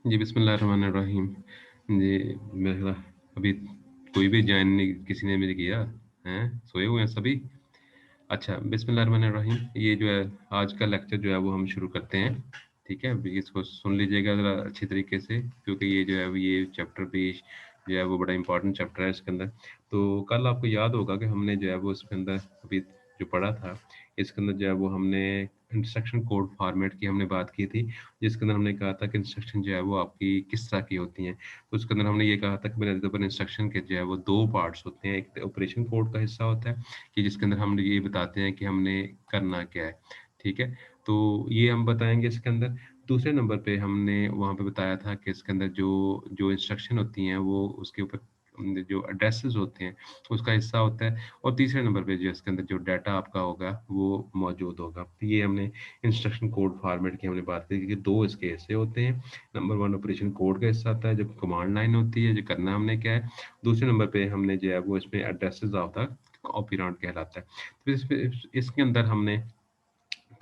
जी, बिस्मिल्लाहिर्रहमानिर्रहीम। जी, मेरा अभी कोई भी जॉइन नहीं किसी ने भी किया, हैं? सोए हुए हैं सभी? अच्छा, बिस्मिल्लाहिर्रहमानिर्रहीम। ये जो है आज का लेक्चर जो है वो हम शुरू करते हैं, ठीक है? अभी इसको सुन लीजिएगा ज़रा अच्छी तरीके से क्योंकि ये जो है ये चैप्टर भी जो है वो बड़ा इम्पोर्टेंट चैप्टर है इसके अंदर। तो कल आपको याद होगा कि हमने जो है वो इसके अंदर अभी जो पढ़ा था, इसके अंदर जो है वो हमने इंस्ट्रक्शन कोड फॉर्मेट की हमने बात की थी, जिसके अंदर हमने कहा था कि इंस्ट्रक्शन जो है वो आपकी किस तरह की होती हैं। तो उसके अंदर हमने ये कहा था कि बुनियादी तौर पर इंस्ट्रक्शन के जो है वो 2 पार्ट्स होते हैं, एक ऑपरेशन कोड का हिस्सा होता है कि जिसके अंदर हम ये बताते हैं कि हमने करना क्या है, ठीक है? तो ये हम बताएँगे इसके अंदर। दूसरे नंबर पे हमने वहाँ पे बताया था कि इसके अंदर जो जो इंस्ट्रक्शन होती हैं वो उसके ऊपर जो एड्रेसेस होते हैं, उसका हिस्सा होता है और तीसरे नंबर पे जो इसके अंदर जो डाटा आपका होगा, वो मौजूद होगा। तो ये हमने इंस्ट्रक्शन कोड फॉर्मेट की हमने बात की कि 2 इसके हिस्से होते हैं। नंबर 1 ऑपरेशन कोड का हिस्सा आता है, जो कमांड लाइन होती है, जो करना हमने क्या है। दूसरे नंबर पे हमने जो है वो इसमें एड्रेसेस ऑफ द ऑपेरंड कहलाता है। तो इसके अंदर हमने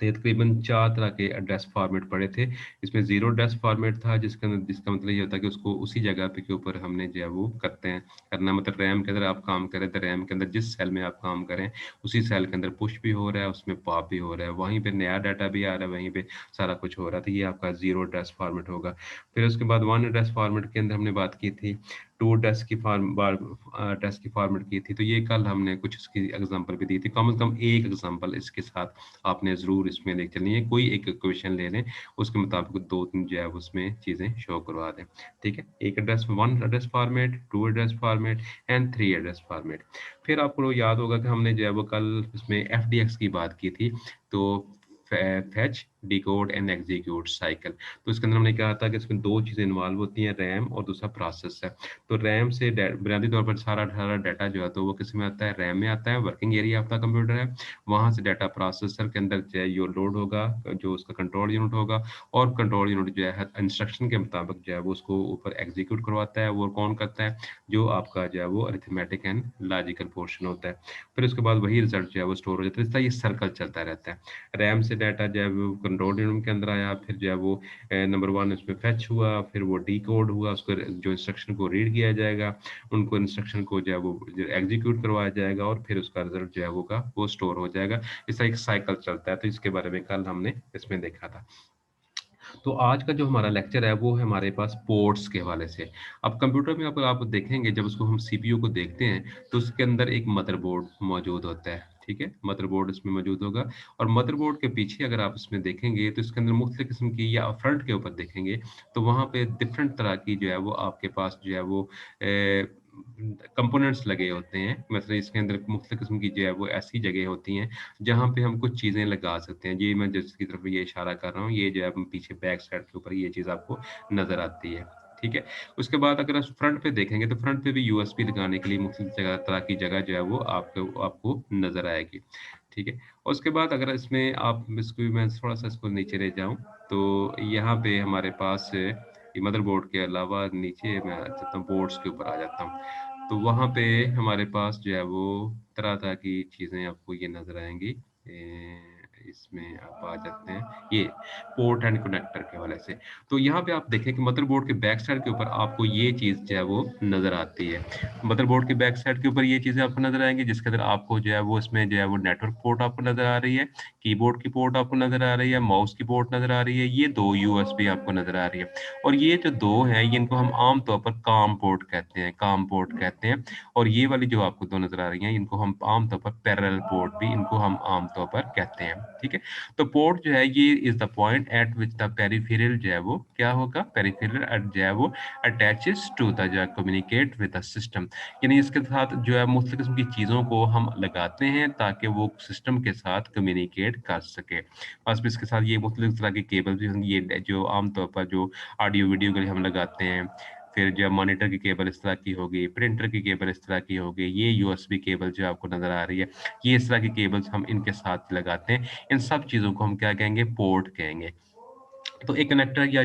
तकरीबन 4 तरह के एड्रेस फॉर्मेट पढ़े थे। इसमें ज़ीरो एड्रेस फॉर्मेट था जिसका जिसका मतलब ये होता है कि उसको उसी जगह पे के ऊपर हमने जो है वो करते हैं करना मतलब रैम के अंदर आप काम करें तो रैम के अंदर जिस सेल में आप काम करें, उसी सेल के अंदर पुश भी हो रहा है, उसमें पॉप भी हो रहा है, वहीं पे नया डाटा भी आ रहा है, वहीं पे सारा कुछ हो रहा है, तो ये आपका ज़ीरो एड्रेस फॉर्मेट होगा। फिर उसके बाद वन एड्रेस फॉर्मेट के अंदर हमने बात की थी, टू एड्रेस की एड्रेस की फॉर्मेट की थी, तो ये कल हमने कुछ उसकी एग्ज़ाम्पल भी दी थी। कम से कम एक एग्ज़ाम्पल इसके साथ आपने ज़रूर इसमें लेके चलनी है। कोई एक क्वेश्चन ले लें, उसके मुताबिक 2-3 जो है उसमें चीज़ें शो करवा दें, ठीक है? एक address 1 address format, 2 address format and 3 address format. फिर आपको याद होगा कि हमने जो है वो कल इसमें एफडीएक्स की बात की थी, तो fetch, decode and execute cycle. तो इसके अंदर हमने कहा था कि इसमें 2 चीज़ें इन्वॉल्व होती हैं, रैम और दूसरा प्रोसेस है। तो रैम से बुनियादी तौर पर सारा डाटा जो है तो वो किस में आता है, रैम में आता है, वर्किंग एरिया आपका कंप्यूटर है। वहाँ से डाटा प्रोसेसर के अंदर जो है यो लोड होगा, जो उसका कंट्रोल यूनिट होगा और कंट्रोल यूनिट जो है इंस्ट्रक्शन के मुताबिक जो है वो उसको ऊपर एग्जीक्यूट करवाता है। वो कौन करता है? जो आपका जो है वो अरिथमेटिक एंड लॉजिकल पोर्शन होता है। फिर उसके बाद वही रिजल्ट जो है वो स्टोर हो जाता है। इस तरह ये सर्कल चलता रहता है। रैम से डाटा जो है वो कंट्रोल यूनिट के अंदर आया, फिर जो है वो नंबर 1 उसमें फेच हुआ, फिर वो डिकोड हुआ, उसको जो इंस्ट्रक्शन को रीड किया जाएगा, उनको इंस्ट्रक्शन को जो है वो एग्जीक्यूट करवाया जाएगा और फिर उसका रिजल्ट जो है वो स्टोर हो जाएगा। इस तरह एक साइकिल चलता है, तो इसके बारे में कल हमने इसमें देखा था। तो आज का जो हमारा लेक्चर है वो है हमारे पास पोर्ट्स के हवाले से। अब कंप्यूटर में अगर आप देखेंगे जब उसको हम सीपीयू को देखते हैं, तो उसके अंदर एक मदरबोर्ड मौजूद होता है, ठीक है? मदरबोर्ड इसमें मौजूद होगा और मदरबोर्ड के पीछे अगर आप इसमें देखेंगे तो इसके अंदर मुख्तलिफ किस्म की या फ्रंट के ऊपर देखेंगे, तो वहाँ पे डिफरेंट तरह की जो है वो आपके पास जो है वो कंपोनेंट्स लगे होते हैं। मतलब इसके अंदर मुख्तलिफ किस्म की जो है वो ऐसी जगह होती हैं जहाँ पे हम कुछ चीज़ें लगा सकते हैं। जी, मैं जिसकी तरफ ये इशारा कर रहा हूँ, ये जो है पीछे बैक साइड के ऊपर ये चीज़ आपको नज़र आती है, ठीक है? उसके बाद अगर आप फ्रंट पे देखेंगे तो फ्रंट पे भी यूएसबी लगाने के लिए मुख्तलिफ जगह तरह की जगह जो है वो आपको आपको नज़र आएगी, ठीक है? और उसके बाद अगर इसमें आप इसको मैं थोड़ा-सा इसको नीचे ले जाऊँ, तो यहाँ पे हमारे पास ये मदरबोर्ड के अलावा नीचे मैं आ जाता हूँ, बोर्ड्स के ऊपर आ जाता हूँ। तो वहाँ पे हमारे पास जो है वो तरह-तरह की चीज़ें आपको ये नज़र आएँगी। इसमें आप आ जाते हैं, ये पोर्ट एंड कनेक्टर के हवाले से। तो यहाँ पे आप देखें कि मदरबोर्ड के बैक साइड के ऊपर आपको ये चीज़ जो है वो नज़र आती है। मदरबोर्ड के बैक साइड के ऊपर ये चीज़ें आपको नज़र आएँगी जिसके अंदर आपको जो है वो इसमें जो है वो नेटवर्क पोर्ट आपको नज़र आ रही है, कीबोर्ड की पोर्ट आपको नज़र आ रही है, माउस की पोर्ट नज़र आ रही है, ये 2 यूएसबी आपको नज़र आ रही है। और ये जो 2 हैं, इनको हम आम तौर पर काम पोर्ट कहते हैं, काम पोर्ट कहते हैं और ये वाली जो आपको 2 नज़र आ रही हैं, इनको हम आम तौर पर पैरेलल पोर्ट भी इनको हम आम तौर पर कहते हैं, ठीक है? तो पोर्ट जो है ये is the point at which the peripheral जो है वो क्या होगा? पेरिफेरल जो है वो अटैचेस टू द जो है कम्युनिकेट विद द सिस्टम। यानी इसके साथ जो है मुख्तलिफ किस्म की चीज़ों को हम लगाते हैं ताकि वो सिस्टम के साथ कम्युनिकेट कर सके। बस इसके साथ ये मुख्तलिफ तरह के केबल भी होंगी, ये जो आम तौर पर जो ऑडियो-वीडियो के लिए हम लगाते हैं। फिर जो मॉनिटर की केबल इस तरह की होगी, प्रिंटर की केबल इस तरह की होगी, ये यूएसबी केबल जो आपको नज़र आ रही है, ये इस तरह की केबल्स हम इनके साथ लगाते हैं। इन सब चीज़ों को हम क्या कहेंगे? पोर्ट कहेंगे। तो एक कनेक्टर या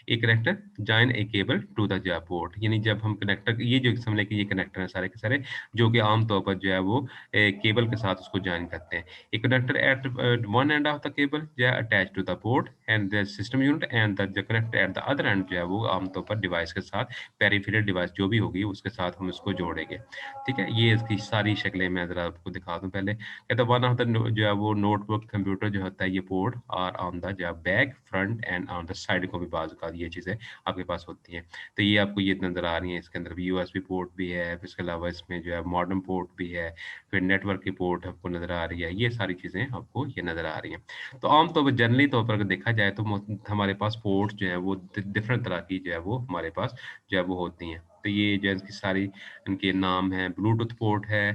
एक connector join a cable to the जो पोर्ट, यानी जब हम कनेक्टर ये जो समझ लें कि ये कनेक्टर हैं सारे के सारे, जो कि आम तौर पर जो है वो केबल के साथ उसको जॉइन करते हैं। A connector at one end of the cable जो है attach to the port and the system unit and the connector at the other end जो है वो आमतौर पर डिवाइस के साथ पेरिफेरल डिवाइस जो भी होगी उसके साथ हम इसको जोड़ेंगे। ठीक है, ये इसकी सारी शक्लें मैं ज़रा आपको दिखा दूँ पहले। कहता है वन ऑफ द जो है वो नोटबुक कंप्यूटर जो होता है ये पोर्ट और ऑन द जो है back front end on the side को भी बाज़ ये चीज़ें आपके पास होती हैं। तो ये आपको ये नज़र आ रही हैं, इसके अंदर भी यूएसबी पोर्ट भी है, फिर इसके अलावा इसमें जो है मॉडेम पोर्ट भी है, फिर नेटवर्क की पोर्ट आपको नज़र आ रही है, ये सारी चीज़ें आपको ये नज़र आ रही हैं। तो आम तौर पर जनरली तौर पर अगर देखा जाए तो हमारे पास पोर्ट जो है वो डिफरेंट तरह की जो है वो हमारे पास जो है वो होती हैं। तो ये जो है इसकी सारी इनके नाम हैं, ब्लूटूथ पोर्ट है,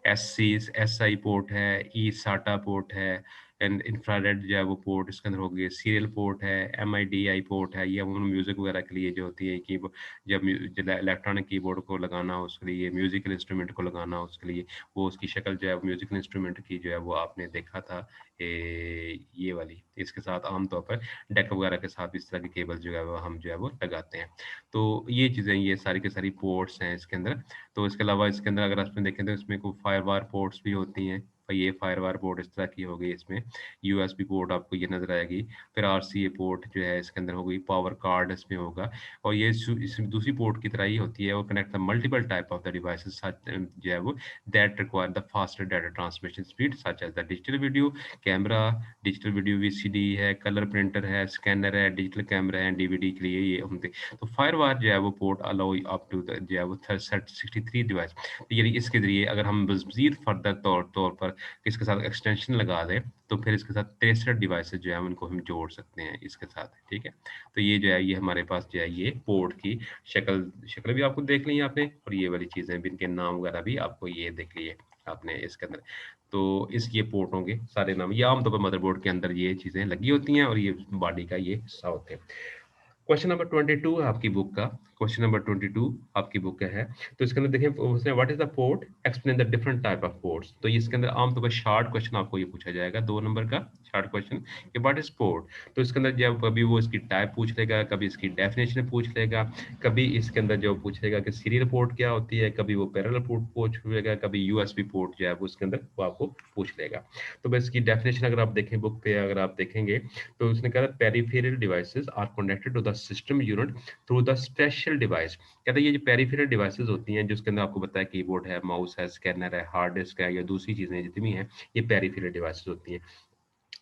एसआई पोर्ट है, ई साटा पोर्ट है, एंड इंफ्रारेड जो है वो पोर्ट इसके अंदर हो गए, सीरियल पोर्ट है, एमआईडीआई पोर्ट है, ये हम म्यूजिक वगैरह के लिए जो होती है की जब इलेक्ट्रॉनिक कीबोर्ड को लगाना हो उसके लिए, म्यूजिकल इंस्ट्रूमेंट को लगाना हो उसके लिए, वो उसकी शक्ल जो है म्यूजिकल इंस्ट्रूमेंट की जो है वो आपने देखा था ये वाली, इसके साथ आमतौर पर डेक वगैरह के साथ इस तरह के केबल जो है वो हम जो है वो लगाते हैं। तो ये चीज़ें ये सारी की सारी पोर्ट्स हैं इसके अंदर। तो इसके अलावा इसके अंदर अगर आपने देखें तो इसमें कोई फायरवार पोर्ट्स भी होती हैं। तो ये फायरवार पोर्ट इस तरह की हो गई इसमें, यूएसबी पोर्ट आपको ये नज़र आएगी, फिर आरसीए पोर्ट जो है इसके अंदर हो गई, पावर कार्ड इसमें होगा और ये इसमें दूसरी पोर्ट की तरह ही होती है, वो connect the multiple type of the devices such जो है वो that require the faster data transmission speed such as the digital video camera, digital video VCD है, कलर प्रिंटर है, स्कैनर है, डिजिटल कैमरा है, डीवीडी के लिए ये होते। तो फायरवार जो है वो port allow up to the जो है वो 63 डिवाइस। तो यानी इसके ज़रिए अगर हम मज़ीद फर्दर तौर पर इसके साथ एक्सटेंशन लगा दें, तो फिर इसके साथ 63 डिवाइसेज़ जो है उनको हम जोड़ सकते हैं इसके साथ, ठीक है? तो ये जो है ये हमारे पास जो है ये पोर्ट की शक्ल भी आपको देख ली आपने और ये वाली चीज़ें भी इनके नाम वगैरह भी आपको ये देख लिए आपने इसके अंदर। तो इस ये पोर्ट होंगे सारे नाम, ये आम तौर पर मदरबोर्ड के अंदर ये चीज़ें लगी होती हैं और ये बॉडी का ये हिस्सा होते हैं। क्वेश्चन नंबर 22 है आपकी बुक का, क्वेश्चन नंबर 22 आपकी बुक का है। तो इसके अंदर देखें उसने what is the port? Explain the different type of ports. तो इसके अंदर आम तौर पर शॉर्ट क्वेश्चन आपको ये पूछा जाएगा 2 नंबर का शॉर्ट क्वेश्चन कि व्हाट इज़ पोर्ट? तो इसके अंदर जब कभी वो इसकी टाइप पूछ लेगा, कभी इसकी डेफिनेशन पूछ लेगा, कभी इसके अंदर जो पूछेगा कि सीरियल पोर्ट क्या होती है, कभी वो पैरेलल पोर्ट पूछ लेगा, कभी यूएसबी पोर्ट जो है वो इसके अंदर वो आपको पूछ लेगा। तो बस इसकी डेफिनेशन अगर आप देखें बुक पे अगर आप देखेंगे तो उसने कहा peripheral devices are connected to the system unit through the special device. कहता है ये जो पेरिफेरल डिवाइसेस होती हैं जिसके अंदर आपको बताया कीबोर्ड है, माउस है, स्कैनर है, हार्ड डिस्क है या दूसरी चीजें जितनी भी हैं, ये पेरिफेरल डिवाइसेस होती हैं।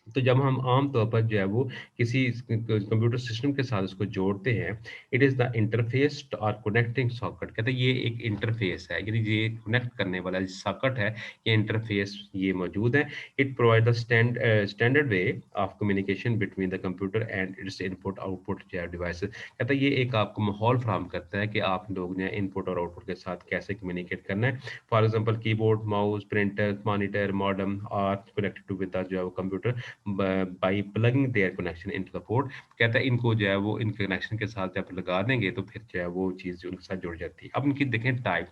तो जब हम आम तौर पर जो है वो किसी कंप्यूटर सिस्टम के साथ उसको जोड़ते हैं, इट इज़ द इंटरफेस और कनेक्टिंग सॉकेट। कहते हैं ये एक इंटरफेस है, यानी ये कनेक्ट करने वाला जो सॉकेट है, ये इंटरफेस ये मौजूद है। It provide the standard way of communication between the computer and it's input output जो है डिवाइस। कहता है ये एक आपको माहौल फराहम करता है कि आप लोग ने इनपुट और आउटपुट के साथ कैसे कम्युनिकेट करना है। For example keyboard, mouse, printer, monitor, modem are connected to with the जो है वो computer by plugging their connection into the port. कहता है इनको जो है वो इन कनेक्शन के साथ जब लगा देंगे तो फिर जो है वो चीज़ उनके साथ जुड़ जाती है। अब इनकी देखें टाइप,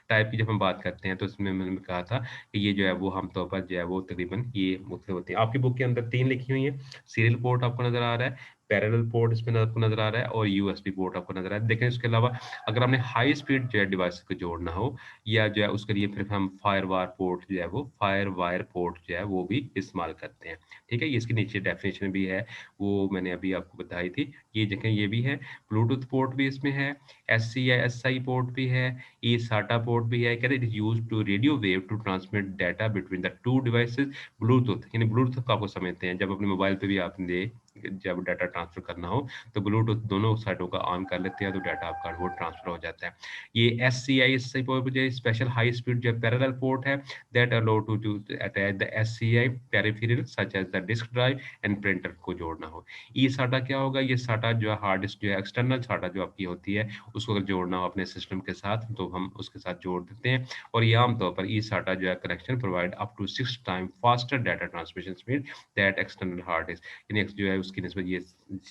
टाइप की जब हम बात करते हैं तो इसमें मैंने कहा था कि ये जो है वो हम तौर पर जो है वो तकरीबन ये मुख्तलिफ होती है। आपकी बुक के अंदर 3 लिखी हुई हैं, सीरियल पोर्ट आपको नज़र आ रहा है, पैरेलल पोर्ट इसमें आपको नज़र आ रहा है और यूएसबी पोर्ट आपको नज़र आ रहा है। देखें इसके अलावा अगर हमने हाई स्पीड जो है डिवाइस को जोड़ना हो या जो है उसके लिए फिर हम फायरवार पोर्ट जो है वो फायर वायर पोर्ट जो है वो भी इस्तेमाल करते हैं। ठीक है? ये इसके नीचे डेफिनेशन भी है, वो मैंने अभी आपको बताई थी। ये देखें ये भी है, ब्लूटूथ पोर्ट भी इसमें है, एससी या एसआई पोर्ट भी है, ये साटा पोर्ट भी है। कहते हैं it is used to radio wave to transmit data between the 2 devices. Bluetooth यानी ब्लूटूथ को आपको समझते हैं, जब अपने मोबाइल पे भी आपने जब डाटा ट्रांसफर करना हो, तो ब्लूटूथ दोनों साइडों का ऑन कर लेते हैं, तो डाटा आपका वो ट्रांसफर हो जाता है। ये एससीआई एसआई पोर्ट जो है स्पेशल हाई स्पीड जो है पैरेलल पोर्ट है, that allow to attach the SCI peripheral such as the disk drive and printer को जोड़ना हो। ई साटा क्या होगा? ये साटा जो है हार्ड डिस्क जो है एक्सटर्नल साटा जो आपकी होती है उसको अगर जोड़ना हो अपने सिस्टम के साथ तो हम उसके साथ जोड़ देते हैं और ये आम तौर पर ई साटा जो है connection provide up to 6 time faster data transmission speed that external hard disk, यानी जो है उसकी निस्बत ये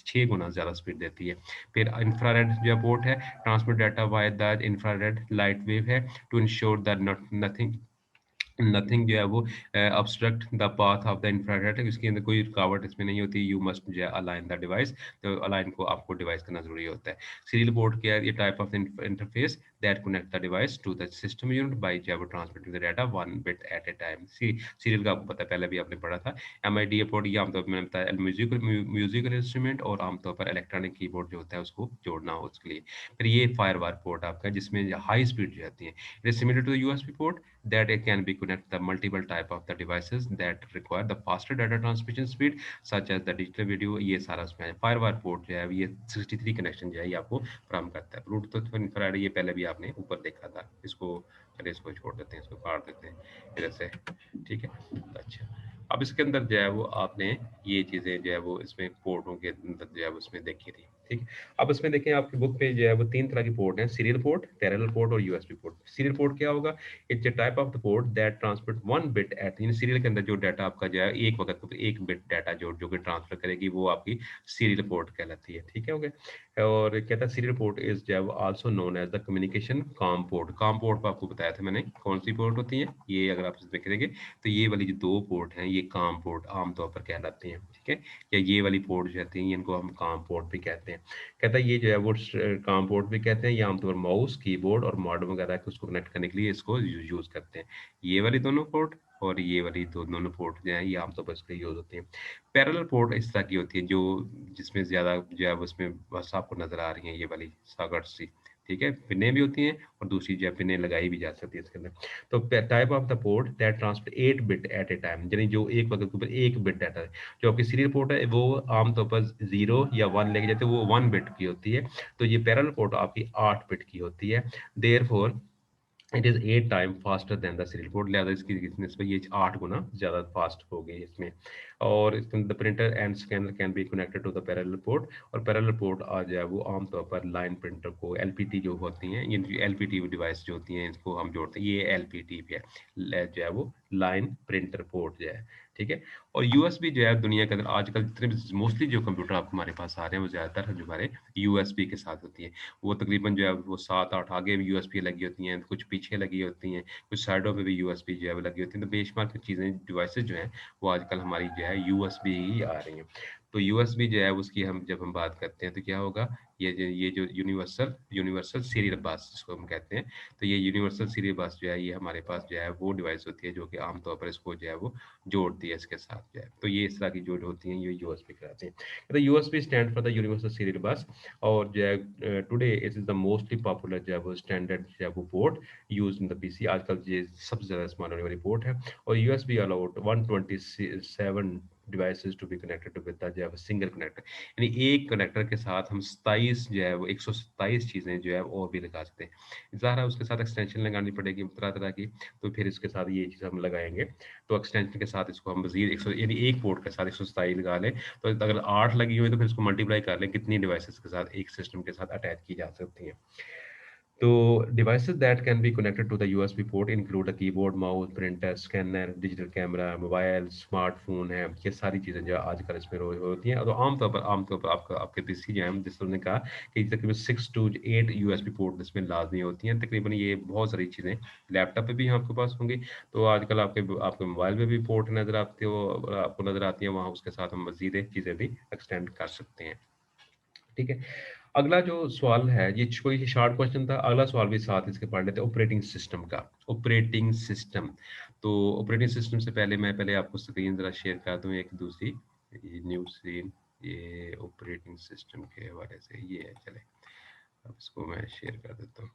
6 गुना ज़्यादा स्पीड देती है। फिर इंफ्रारेड जो पोर्ट है, transmit data via the infrared light wave है to ensure that not nothing nothing जो है वो obstruct the path of the infrared, इसके अंदर कोई रुकावट इसमें नहीं होती। यू मस्ट जो है अलाइन द डिवाइस, तो अलाइन को आपको डिवाइस करना ज़रूरी होता है। सीरियल पोर्ट क्या है? ये type of interface that connect the device to the system unit by जो है वो transmitting the data one bit at a time. Serial का आपको पता है, पहले भी आपने पढ़ा था। एमआईडीए पोर्ट ये आमतौर पर मैंने बताया म्यूजिकल इंस्ट्रूमेंट और आमतौर पर इलेक्ट्रॉनिक कीबोर्ड जो होता है उसको जोड़ना हो उसके लिए। फिर ये फायरवार पोर्ट आपका जिसमें हाई स्पीड जो आती है। It is similar to the USB port that it can be connect the multiple type of the devices that require the faster data transmission speed such as the digital video। ये सारा उसमें है। फायरवार port जो है ये 63 connection जो है ये आपको फराहम करता है। ब्लूटूथ इंफ्रारेड ये पहले भी आपने ऊपर देखा था। इसको चलिए इसको छोड़ देते हैं, इसको काट देते हैं इधर से, ठीक है। तो अच्छा, अब इसके अंदर जो है वो आपने ये चीज़ें जो है वो इसमें पोर्टों के अंदर जो है वो उसमें देखी थी, ठीक है। अब इसमें देखें आपकी बुक पे जो है वो 3 तरह की पोर्ट हैं, सीरियल पोर्ट, पैरेलल पोर्ट और यूएसबी पोर्ट। सीरियल पोर्ट क्या होगा? It's a type of the port that transmit 1 bit at in serial के अंदर जो डाटा आपका जो है एक वक्त पे 1 बिट डाटा जो कि ट्रांसफर करेगी वो आपकी सीरियल पोर्ट कहलाती है, ठीक है, हो गया। और कहता है सीरियल पोर्ट इज जो है also known as the communication com port. Com port पर आपको बताया था मैंने कौन सी पोर्ट होती है, ये अगर आप इसमें देखेंगे तो ये वाली जो 2 पोर्ट हैं ये कॉम पोर्ट आमतौर पर कहलाती हैं, ठीक है। या ये वाली पोर्ट जो होती हैं इनको हम कॉम पोर्ट भी कहते हैं। कहता है ये जो है वो कॉम पोर्ट भी कहते हैं। ये आमतौर पर माउस, कीबोर्ड और मॉडेम वगैरह को उसको कनेक्ट करने के लिए इसको यूज करते हैं। ये वाली दोनों पोर्ट और ये वाली दोनों पोर्ट जो है ये आमतौर पर इसके यूज होती हैं। पैरेलल पोर्ट इस तरह की होती है जो जिसमें ज्यादा जो है उसमें बस आपको नजर आ रही है ये वाली सागट सी, ठीक है। पिनें भी होती हैं और दूसरी जो है पिनें लगाई भी जा सकती है इसके अंदर। तो type of the port that transfer 8 bit at a time, यानी जो एक वक्त के ऊपर 1 बिट डाटा है। जो आपकी सीरियल पोर्ट है वो आमतौर पर 0 या 1 लेके जाते हैं, वो 1 बिट की होती है। तो ये पैरेलल पोर्ट आपकी 8 बिट की होती है। Therefore it is 8 time faster than the serial port, लिहाजा इसकी निस्बत ये 8 गुना ज़्यादा फास्ट हो गई इसमें। और इसके अंदर the printer and scanner can be connected to the parallel port. और पैरेलल पोर्ट आ जाए वो आमतौर पर लाइन प्रिंटर को एलपीटी जो होती हैं, ये एलपीटी डिवाइस जो होती हैं इसको हम जोड़ते हैं, ये एलपीटी पे है जो है वो लाइन प्रिंटर पोर्ट जो है, ठीक है। और यूएसबी जो है दुनिया के अंदर आजकल जितने भी मोस्टली जो कंप्यूटर आपको हमारे पास आ रहे हैं वो ज़्यादातर जो हमारे यूएसबी के साथ होती है। वो तकरीबन जो है वो 7-8 आगे भी यूएसबी लगी होती हैं, कुछ पीछे लगी होती हैं, कुछ साइडों पे भी यूएसबी जो है वो लगी होती हैं। तो बेशुमार की चीज़ें डिवाइसेज़ जो हैं वो आजकल हमारी जो है यूएसबी ही आ रही हैं। तो यूएसबी जो है उसकी हम जब हम बात करते हैं तो क्या होगा, ये जो यूनिवर्सल सीरियल बस जिसको हम कहते हैं, तो ये यूनिवर्सल सीरियल बस जो है ये हमारे पास जो है वो डिवाइस होती है जो कि आमतौर पर इसको जो है वो जोड़ती है इसके साथ जो है। तो ये इस तरह की जो होती हैं ये यूएसबी कहलाती हैं। तो USB stand for the universal serial बस। और जो है today it is the mostly popular जो है वो स्टैंडर्ड जो है वो port used in the PC. आजकल ये सबसे ज़्यादा इस्तेमाल होने वाली पोर्ट है। और USB allowed 127 devices to be connected with the जो है सिंगल कनेक्टर, यानी एक कनेक्टर के साथ हम 27 जो है वो 127 चीज़ें जो है और भी लगा सकते हैं। ज़ाहिर है उसके साथ एक्सटेंशन लगानी पड़ेगी तरह-तरह की, तो फिर इसके साथ ये चीज़ हम लगाएँगे। तो एक्सटेंशन के साथ इसको हम मज़ीद 100 यानी एक पोर्ट के साथ 127 लगा लें, तो अगर 8 लगी हुई है तो फिर इसको मल्टीप्लाई कर लें कितनी डिवाइसेस के साथ एक सिस्टम के साथ अटैच की जा सकती हैं। तो devices that can be connected to the USB port include a keyboard, mouse, printer, scanner, digital camera, mobile, smartphone है। ये सारी चीज़ें जो आजकल इसमें रो होती हैं। तो आमतौर पर आपका आपके पीसी जो है जिस तरह ने कहा कि तकरीबन 6 टू 8 यूएसबी पोर्ट इसमें लाज़मी होती हैं। तकरीबन ये बहुत सारी चीज़ें लैपटॉप पे भी आपके पास होंगी। तो आजकल आपके आपके मोबाइल में भी पोर्ट नज़र आते हो आपको नज़र आती है वहाँ, उसके साथ हम मज़ीद चीज़ें भी एक्सटेंड कर सकते हैं। ठीक है। अगला जो सवाल है ये कोई शॉर्ट क्वेश्चन था, अगला सवाल भी साथ इसके पढ़ लेते हैं ऑपरेटिंग सिस्टम का। ऑपरेटिंग सिस्टम, तो ऑपरेटिंग सिस्टम से पहले मैं पहले आपको स्क्रीन ज़रा शेयर कर दूँ एक दूसरी न्यू स्क्रीन। ये ऑपरेटिंग सिस्टम के हवाले से ये है, चले अब इसको मैं शेयर कर देता हूँ।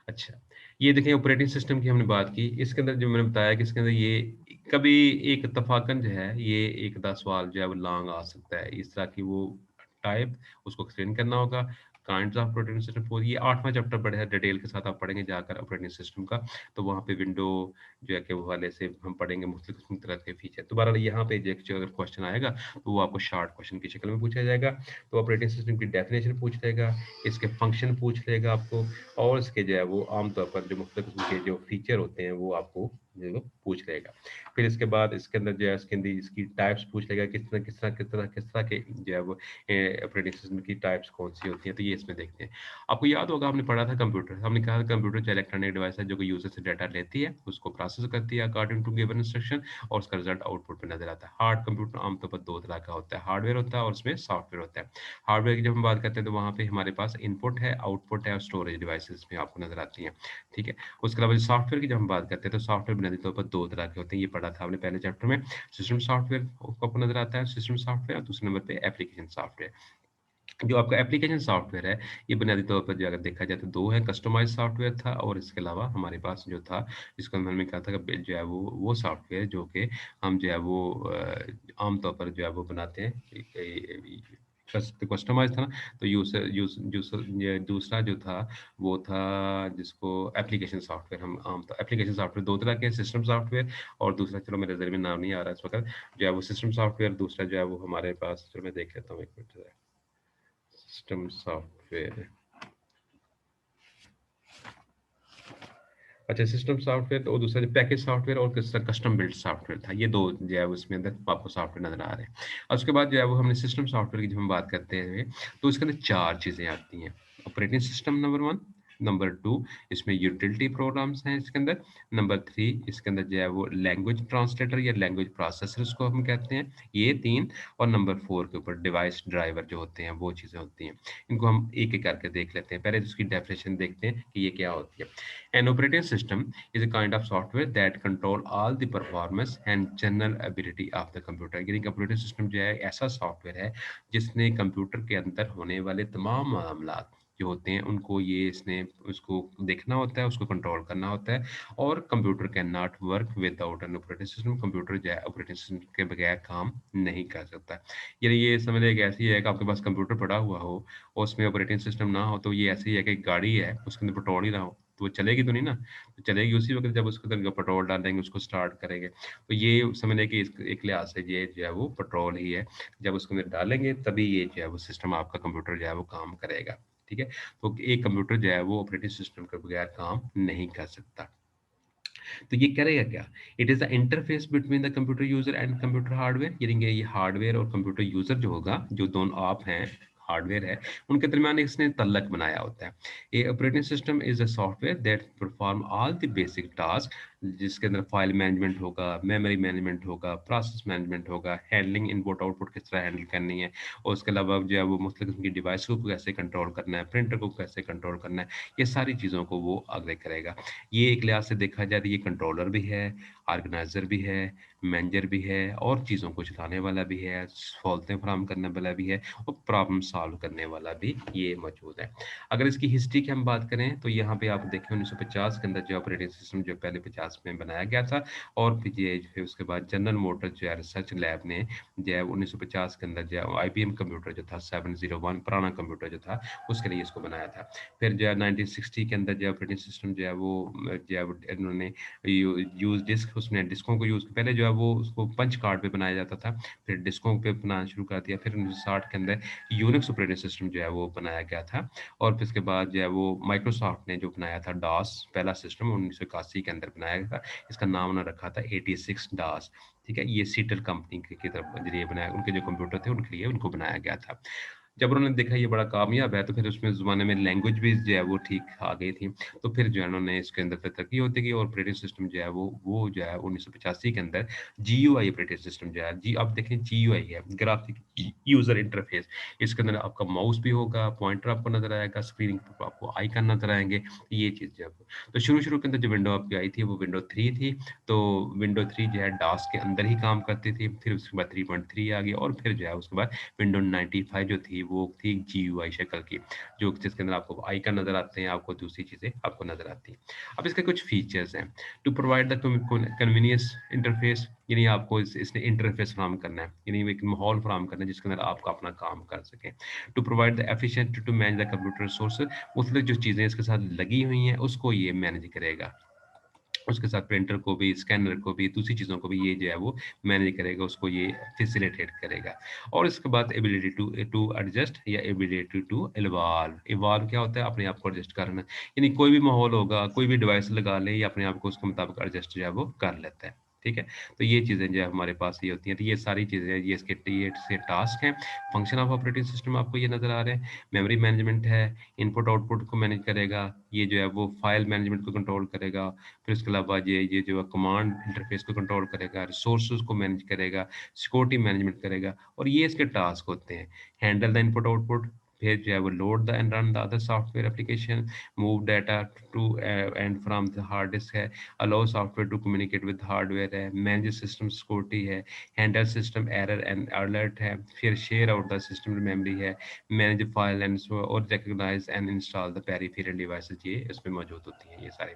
अच्छा, ये देखिए ऑपरेटिंग सिस्टम की हमने बात की। इसके अंदर जो मैंने बताया कि इसके अंदर ये कभी एक इत्तफ़ाक़न जो है ये एक आधा सवाल जो है वो लॉन्ग आ सकता है। इस तरह की वो टाइप उसको एक्सप्लेन करना होगा। काइंड्स ऑफ ऑपरेटिंग सिस्टम वो ये 8वाँ चैप्टर बड़े डिटेल के साथ आप पढ़ेंगे जाकर ऑपरेटिंग सिस्टम का। तो वहाँ पे विंडो जो है के हवाले से हम पढ़ेंगे मुख्तलिफ तरह के फीचर। तो बहरहाल यहाँ पे जो अगर क्वेश्चन आएगा तो वो आपको शॉर्ट क्वेश्चन की शक्ल में पूछा जाएगा। तो ऑपरेटिंग सिस्टम की डेफिनेशन पूछ लेगा, इसके फंक्शन पूछ लेगा आपको, और इसके जो है वो आम तौर पर जो मुख्तलिफ किस्म के जो फीचर होते हैं वो आपको जो है पूछ लेगा। फिर इसके बाद इसके अंदर जो है इसके अंदर इसकी टाइप्स पूछ लेगा, किस तरह के जो है वो ऑपरेटिंग सिस्टम की टाइप्स कौन-सी होती हैं, तो ये इसमें देखते हैं। आपको याद होगा हमने पढ़ा था कंप्यूटर, हमने कहा था कंप्यूटर जो इलेक्ट्रॉनिक डिवाइस है जो कि यूज़र से डाटा लेती है, उसको प्रोसेस करती है अकॉर्डिंग टू गिवन इंस्ट्रक्शन और उसका रिज़ल्ट आउटपुट पे नज़र आता है। हार्ड कंप्यूटर आमतौर पर 2 तरह का होता है, हार्डवेयर होता है और उसमें सॉफ्टवेयर होता है। हार्डवेयर की जब हम बात करते हैं तो वहाँ पे हमारे पास इनपुट है, आउटपुट है और स्टोरेज डिवाइसेज़ में आपको नज़र आती हैं, ठीक है? उसके अलावा सॉफ्टवेयर की जब हम बात करते हैं तो सॉफ्टवेयर बुनियादी तौर पर 2 तरह के होते हैं, ये पढ़ा था हमने पहले चैप्टर में। सिस्टम सॉफ्टवेयर आपको नज़र आता है, सिस्टम सॉफ्टवेयर और दूसरे नंबर पे एप्लीकेशन सॉफ्टवेयर। जो आपका एप्लीकेशन सॉफ्टवेयर है, ये बुनियादी तौर पर जो अगर देखा जाए तो 2 है, कस्टमाइज़्ड सॉफ्टवेयर था और इसके अलावा हमारे पास जो था, जिसको हमने कहा था कि जो है वो सॉफ्टवेयर जो कि हम जो है वो आम तौर पर जो है वो बनाते हैं। कस्टमाइज़ था ना, तो यूज़र यूज़ यूज़र ये दूसरा जो था, वो था जिसको एप्लीकेशन सॉफ्टवेयर हम आम तौर एप्लीकेशन सॉफ्टवेयर 2 तरह के हैं, सिस्टम सॉफ्टवेयर और दूसरा चलो मेरे ज़हन में नाम नहीं आ रहा है इस वक़्त, जो है वो सिस्टम सॉफ्टवेयर, दूसरा जो है वो हमारे पास चलो मैं देख लेता हूँ 1 मिनट ज़रा। System software. अच्छा सिस्टम सॉफ्टवेयर और दूसरा जो पैकेज सॉफ्टवेयर और तीसरा कस्टम बिल्ट सॉफ्टवेयर था। ये 2 जो है उसमें अंदर आपको सॉफ्टवेयर नज़र आ रहे हैं। और उसके बाद जो है वो हमने सिस्टम सॉफ्टवेयर की जब हम बात करते हैं, तो इसके अंदर 4 चीज़ें आती हैं। ऑपरेटिंग सिस्टम नंबर 1, नंबर 2 इसमें यूटिलिटी प्रोग्राम्स हैं इसके अंदर, नंबर 3 इसके अंदर जो है वो लैंग्वेज ट्रांसलेटर या लैंग्वेज प्रोसेसर इसको हम कहते हैं, ये 3 और नंबर 4 के ऊपर डिवाइस ड्राइवर जो होते हैं, वो चीज़ें होती हैं। इनको हम एक-एक करके देख लेते हैं। पहले इसकी डेफिनेशन देखते हैं कि ये क्या होती है। An operating system is a kind of software that control all the performance and general ability of the computer. यानी कंप्यूटर सिस्टम जो है ऐसा सॉफ्टवेयर है जिसने कंप्यूटर के अंदर होने वाले तमाम मामलात जो होते हैं उनको ये इसने उसको देखना होता है, उसको कंट्रोल करना होता है और computer can not work without an operating system. Computer जो है ऑपरेटिंग सिस्टम के बगैर काम नहीं कर सकता। यानी ये समझ लीजिए एक ऐसी है कि आपके पास कंप्यूटर पड़ा हुआ हो और उसमें ऑपरेटिंग सिस्टम ना हो तो ये ऐसे ही है कि एक गाड़ी है, उसके अंदर पेट्रोल ही ना हो, तो वो चलेगी तो नहीं ना, तो चलेगी उसी वक़्त जब उसके अंदर पेट्रोल डालेंगे, उसको स्टार्ट करेंगे। तो ये समझ लें कि इस एक लिहाज़ से ये जो है वो पेट्रोल ही है। जब उसके अंदर डालेंगे तभी ये जो है वो सिस्टम आपका कंप्यूटर जो है वो काम करेगा, ठीक है? तो एक कंप्यूटर जो है वो ऑपरेटिंग सिस्टम के बगैर काम नहीं कर सकता। तो ये करेगा क्या? It is the interface between the computer user and computer hardware यानी कि ये हार्डवेयर और कंप्यूटर यूज़र जो होगा, जो दोनों आप हैं, हार्डवेयर है, उनके दरमियान इसने तल्लक बनाया होता है। A operating system is a software that perform all the basic task जिसके अंदर फाइल मैनेजमेंट होगा, मेमोरी मैनेजमेंट होगा, प्रोसेस मैनेजमेंट होगा, हैंडलिंग इनपुट-आउटपुट किस तरह हैंडल करनी है और उसके अलावा जो है वो मुख्तलिफ किस्म की डिवाइस को कैसे कंट्रोल करना है, प्रिंटर को कैसे कंट्रोल करना है, ये सारी चीज़ों को वो आगे करेगा। ये एक लिहाज़ से देखा जाए तो ये कंट्रोलर भी है, ऑर्गेनाइज़र भी है, मैनेजर भी है और चीज़ों को चलाने वाला भी है, सहूलतें फराहम करने वाला भी है और प्रॉब्लम सॉल्व करने वाला भी ये मौजूद है। अगर इसकी हिस्ट्री की हम बात करें तो यहाँ पे आप देखें 1950 के अंदर जो ऑपरेटिंग सिस्टम जो पहले 50 में बनाया गया था और फिर उसके बाद जनरल मोटर्स जो है रिसर्च लैब ने जो है 1950 के अंदर जो है आईबीएम कंप्यूटर जो था 701 पुराना कंप्यूटर जो था, उसके लिए इसको बनाया था। फिर जो है 1960 के अंदर जो ऑपरेटिंग सिस्टम जो है वो जो है वो इन्होंने यूज़ डिस्क उसमें डिस्कों को यूज़ पहले जो है वो उसको पंच कार्ड पे बनाया जाता था, फिर डिस्कों पे बनाना शुरू कर दिया, फिर 1960 के अंदर यूनिक्स ऑपरेटिंग सिस्टम जो है वो बनाया गया था और फिर उसके बाद जो है वो माइक्रोसॉफ्ट ने जो बनाया था डॉस पहला सिस्टम 1981 के अंदर बनाया गया था, इसका नाम उन्होंने रखा था 86 डॉस, ठीक है? ये सीटेल कंपनी के की तरफ ज़रिए बनाया उनके जो कंप्यूटर थे उनके लिए उनको बनाया गया था। जब उन्होंने देखा ये बड़ा कामयाब है, तो फिर उसमें ज़माने में लैंग्वेज भी जो है वो ठीक आ गई थी। तो फिर जो है उन्होंने इसके अंदर फिर तरक्की होती गई और ऑपरेटिंग सिस्टम जो है वो जो है 1985 के अंदर जीयूआई ऑपरेटिंग सिस्टम जो है जी अब देखें जीयूआई है, ग्राफिक यूज़र इंटरफेस। इसके अंदर आपका माउस भी होगा, पॉइंटर आपको नज़र आएगा, स्क्रीन पे आपको आइकन नज़र आएँगे, ये चीज़ जो है। तो शुरू-शुरू के अंदर जो विंडो आपकी आई थी, वो विंडो 3 थी। तो विंडो 3 जो है डॉस के अंदर ही काम करती थी। फिर उसके बाद 3.3 आ गई और फिर जो है उसके बाद विंडो 95 जो थी वो थी जीयूआई शक्ल की, जो जिसके अंदर आपको आइकन नज़र आते हैं, आपको दूसरी चीज़ें आपको नज़र आती हैं। अब इसके कुछ फीचर्स हैं, to provide the convenience interface यानी आपको इसने इंटरफेस फराहम करना है, यानी एक माहौल फराहम करना है जिसके अंदर आप अपना काम कर सकें। To provide the efficient to manage the computer resources मुख्तलिफ जो चीज़ें इसके साथ लगी हुई हैं, उसको ये मैनेज करेगा। उसके साथ प्रिंटर को भी, स्कैनर को भी, दूसरी चीज़ों को भी ये जो है वो मैनेज करेगा, उसको ये फैसिलिटेट करेगा। और इसके बाद एबिलिटी टू टू एडजस्ट या एबिलिटी टू इवॉल्व। इवॉल्व क्या होता है? अपने आप को एडजस्ट करना। यानी कोई भी माहौल होगा, कोई भी डिवाइस लगा लें, ये अपने आप को उसके मुताबिक एडजस्ट जो है वो कर लेता है। ठीक है? तो ये चीज़ें जो है हमारे पास ये होती हैं। तो ये सारी चीज़ें ये इसके टास्क हैं। फंक्शन ऑफ ऑपरेटिंग सिस्टम आपको ये नज़र आ रहे हैं। मेमोरी मैनेजमेंट है, इनपुट आउटपुट को मैनेज करेगा, ये जो है वो फाइल मैनेजमेंट को कंट्रोल करेगा, फिर उसके अलावा ये जो है कमांड इंटरफेस को कंट्रोल करेगा, रिसोर्सेज को मैनेज करेगा, सिक्योरिटी मैनेजमेंट करेगा और ये इसके टास्क होते हैं। हैंडल द इनपुट आउटपुट, फिर जो है वो load the and run the other software application, move data to and from the hard disk है, allow software to communicate with hardware है, मैनेज सिस्टम सिक्योरिटी है, handle system error and alert है, फिर share out the system memory है, manage file and और recognise and install the peripheral devices, ये इसमें मौजूद होती हैं ये सारे।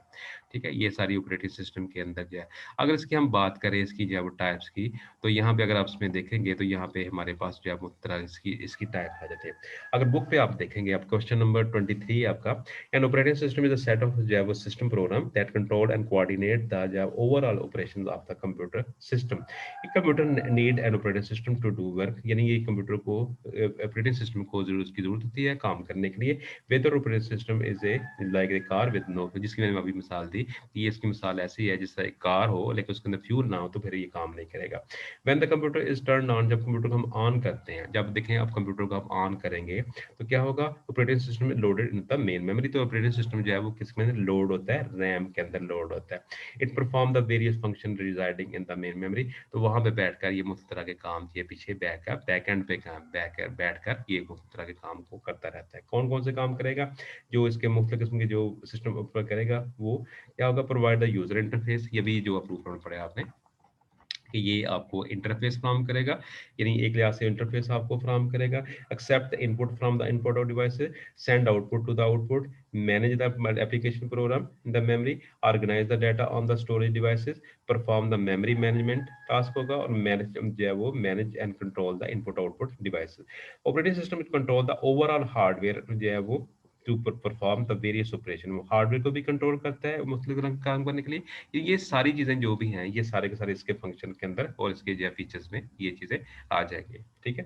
ठीक है? ये सारी ऑपरेटिंग सिस्टम के अंदर जो है। अगर इसकी हम बात करें इसकी जो है वो टाइप्स की, तो यहाँ पे अगर आप इसमें देखेंगे तो यहाँ पे हमारे पास जो है मुख्तलिफ इसकी इसकी टाइप आ जाते हैं। अगर बुक पे आप देखेंगे, आप क्वेश्चन नंबर 23 आपका, an operating system is a set of जो है वो system program that control and coordinate the जो overall operation of the computer system. Computer need an operating system to do work, यानी ये कंप्यूटर को operating system को जरूर उसकी जरूरत होती है काम करने के लिए। Whether operating system is a like a car with no, जिसकी मैंने अभी मिसाल दी, ये इसकी मिसाल ऐसी है जिससे एक कार हो लेकिन उसके अंदर फ्यूल ना हो तो फिर ये काम नहीं करेगा। When the computer is turn on, जब कंप्यूटर को हम ऑन करते हैं, जब देखें आप कंप्यूटर को आप ऑन करेंगे तो क्या होगा? ऑपरेटिंग सिस्टम में loaded in the main memory, तो ऑपरेटिंग सिस्टम जो है वो किस में लोड होता है? रैम के अंदर लोड होता है। It perform the various function residing in the main memory, तो वहां पे बैठकर ये मुख्तलिफ तरह के काम ये पीछे बैक एंड पे काम बैठकर ये मुख्तलिफ तरह के काम को करता रहता है। कौन कौन से काम करेगा? जो इसके मुख्तलिफ किस्म के जो सिस्टम ऊपर करेगा वो क्या होगा? प्रोवाइड द यूजर इंटरफेस, ये भी जो अप्रूव करना पड़ेगा आपने कि ये आपको इंटरफेस फ्राहम करेगा, यानी एक लिहाज से इंटरफेस आपको फ्राहम करेगा। Accept the input from the input of devices, send output to the output, manage the application program in the memory, organise the data on the storage devices, perform the memory management task होगा और manage जो है वो manage and control the input output devices. Operating system control the overall hardware जो है वो to perform the various operation, वो hardware को भी कंट्रोल करता है मुख्तलिफ रंग काम करने के लिए। ये सारी चीजें जो भी हैं ये सारे के सारे इसके फंक्शन के अंदर और इसके जो फीचर्स में ये चीजें आ जाएंगी। ठीक है?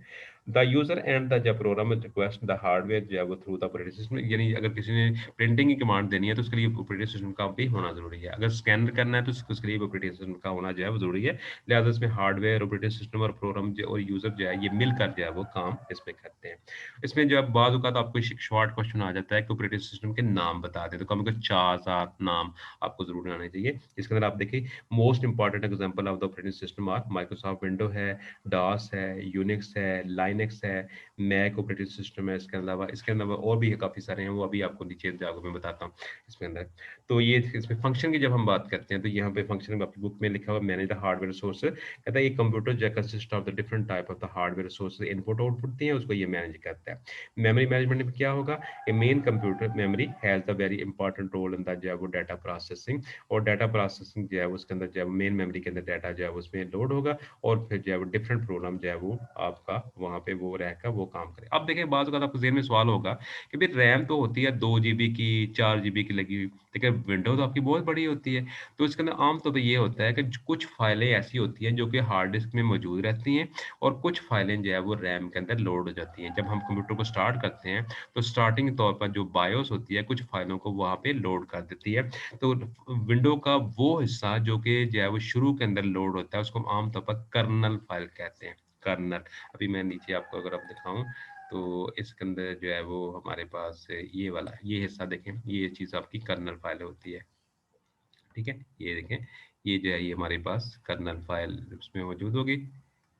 द यूजर एंड द जब प्रोग्राम रिक्वेस्ट द हार्डवेयर जो है वो थ्रू द ऑपरेटिंग सिस्टम, यानी अगर किसी ने प्रिंटिंग की कमांड देनी है तो उसके लिए ऑपरेटिंग सिस्टम का भी होना जरूरी है। अगर स्कैनर करना है तो उसके लिए ऑपरेटिंग सिस्टम का होना जो है वो जरूरी है। लिहाजा इसमें हार्डवेयर, ऑपरेटिंग सिस्टम और प्रोग्राम और यूजर जो है ये मिलकर जो है वो काम इसमें करते हैं। इसमें जब बाज़ औक़ात आपको शॉर्ट क्वेश्चन आ जाता है कि ऑपरेटिंग सिस्टम के नाम बता दें, तो कम से कम 4-7 नाम आपको ज़रूर आने चाहिए। इसके अंदर आप देखिए most important example of the operating system are Microsoft window है, डॉस है, यूनिक्स है, लाइनक्स है, मैक ऑपरेटिंग सिस्टम है। इसके अलावा और भी काफ़ी सारे हैं, वो अभी आपको नीचे जाकर मैं बताता हूँ इसके अंदर। तो ये इसमें फंक्शन की जब हम बात करते हैं तो यहाँ पे फंक्शन आपकी बुक में लिखा हुआ मैनेज द हार्डवेयर रिसोर्सेज, कहता है ये कंप्यूटर जो consist of the different type of the hardware resources, input output दिए हैं उसको ये मैनेज करता है। मेमोरी मैनेजमेंट में क्या होगा? A main computer memory has the very important role in the जो है वो डाटा प्रोसेसिंग, और डाटा प्रोसेसिंग जो है उसके अंदर जो है मेन मेमोरी के अंदर डाटा जो है उसमें लोड होगा और फिर जो है वो डिफरेंट प्रोग्राम जो है वो आपका वहाँ पे वो रहकर वो काम करे। अब देखिए बाज़ औक़ात आपके ज़हन में सवाल होगा कि भाई रैम तो होती है 2 जीबी की, 4 जीबी की लगी हुई, लेकिन विंडो तो आपकी बहुत बड़ी होती है। तो इसके अंदर आम तौर पे ये होता है कि कुछ फाइलें ऐसी होती हैं जो कि हार्ड डिस्क में मौजूद रहती हैं और कुछ फाइलें जो है वो रैम के अंदर लोड हो जाती हैं। जब हम कंप्यूटर को स्टार्ट करते हैं तो स्टार्टिंग तौर पर जो बायोस होती है कुछ फाइलों को वहाँ पे लोड कर देती है। तो विंडो का वो हिस्सा जो कि जो है वो शुरू के अंदर लोड होता है उसको हम आम तौर पर कर्नल फाइल कहते हैं। कर्नल, अभी मैं नीचे आपको अगर आप दिखाऊँ तो इसके अंदर जो है वो हमारे पास ये वाला ये हिस्सा देखें, ये चीज़ आपकी कर्नल फाइल होती है। ठीक है? ये देखें, ये जो है ये हमारे पास कर्नेल फ़ाइल उसमें मौजूद होगी।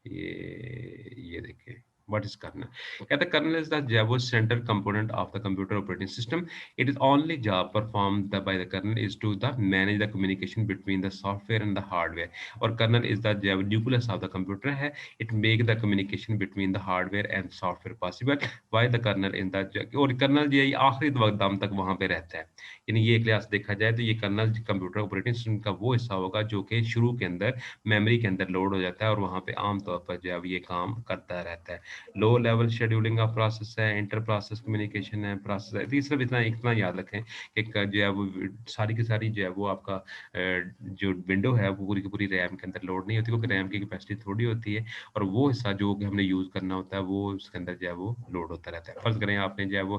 ये देखिए, व्हाट इज़ कर्नेल? कहता है kernel is the Java central component of the computer operating system. It is only job performed by the kernel is to the manage the communication between the software and the hardware. और kernel is the Java nucleus of the computer है। It make the communication between the hardware and software possible. Why the kernel in the और kernel ये आखिरी दम तक वहाँ पे रहता है। यानी ये एक लिहाज से देखा जाए तो ये कर्नल कंप्यूटर ऑपरेटिंग सिस्टम का वो हिस्सा होगा जो कि शुरू के अंदर मेमोरी के अंदर लोड हो जाता है और वहाँ पे आम तौर पर जो है ये काम करता रहता है। Low level scheduling of process है, इंटर प्रोसेस कम्युनिकेशन है, प्रोसेस है। तो ये सब इतना इतना याद रखें कि जो है वो सारी की सारी जो है वो आपका जो विंडो है वो पूरी की पूरी रैम के अंदर लोड नहीं होती, क्योंकि रैम की कैपेसिटी थोड़ी होती है और वो हिस्सा जो कि हमने यूज़ करना होता है वो उसके अंदर जो है वो लोड होता रहता है। फ़र्ज़ करें आपने जो है वो